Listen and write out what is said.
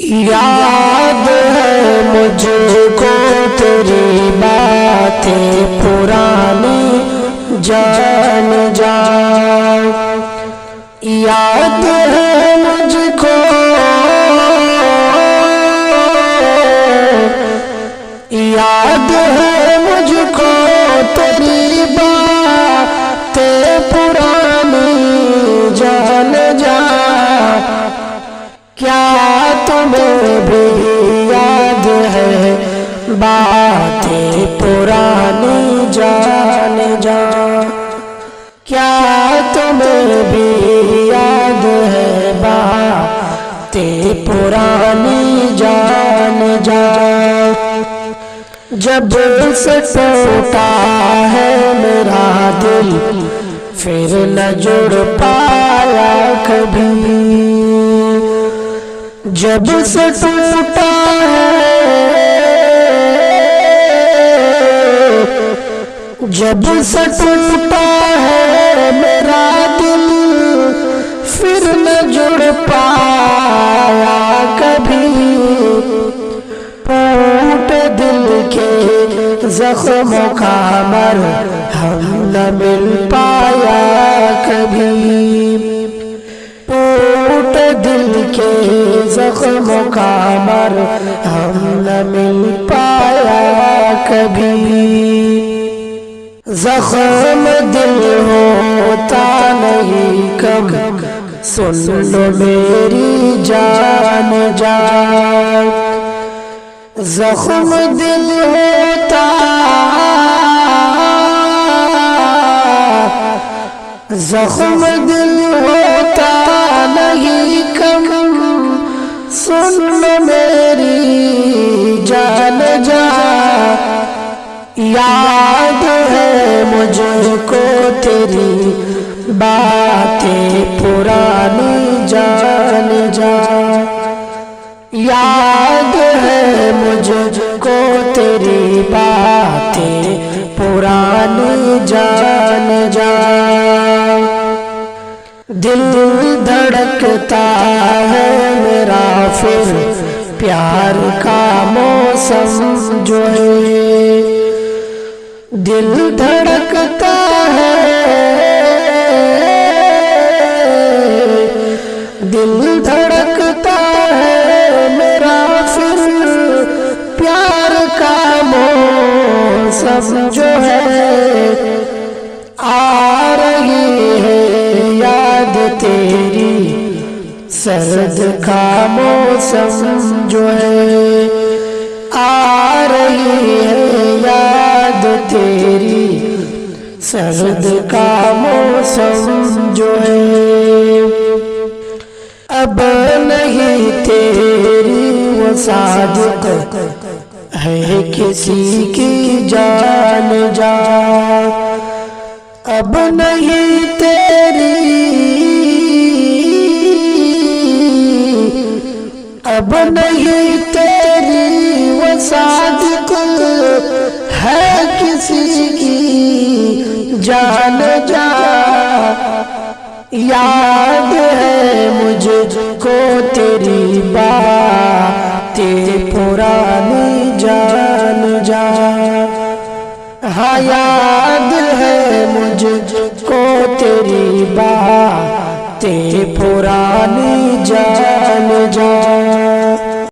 یاد ہے مجھ کو تیری باتیں پرانی جان جان، یاد ہے مجھ کو یاد ہے مجھ کو تیری باتیں پرانی جان جان، کیا تمہیں بھی یاد ہے باتیں پرانی جان جان، کیا تمہیں بھی یاد ہے باتیں پرانی جان جان، جب سے ٹوٹا ہے میرا دل پھر نہ جڑ پایا کبھی، جب سے ٹوٹا جب سے ٹوٹا ہے میرا دل پھر نہ جڑ پایا کبھی، ٹوٹے دل کے زخموں کا مرہم نہ مل پایا کبھی، ٹوٹے دل کے زخموں کا مرہم نہ مل پایا کبھی، زخم دل ہوتا نہیں کم سن لو میری جان جان، زخم دل ہوتا زخم دل ہوتا نہیں کم سن لو میری جان جان، یاد ہے مجھ کو تیری باتیں پرانی جان جان، یاد ہے مجھ کو تیری باتیں پرانی جان جان، دل دھڑکتا ہے میرا پھر پیار کا موسم جو ہے، دل دھڑکتا ہے دل دھڑکتا ہے میرا پھر پیار کا موسم جو ہے، آ رہی ہے یاد تیری سرد کا موسم جو ہے، آ رہی ہے یاد تیری سرد کا موسم جو ہے، اب نہیں تیری وہ صادق ہے کسی کی جان جان، اب نہیں تیری اب نہیں تیری وہ صادق ہے کسی کی جان جان، یاد ہے مجھ کو تیری باتیں پرانی جان جان، ہاں یاد ہے مجھ کو تیری باتیں پرانی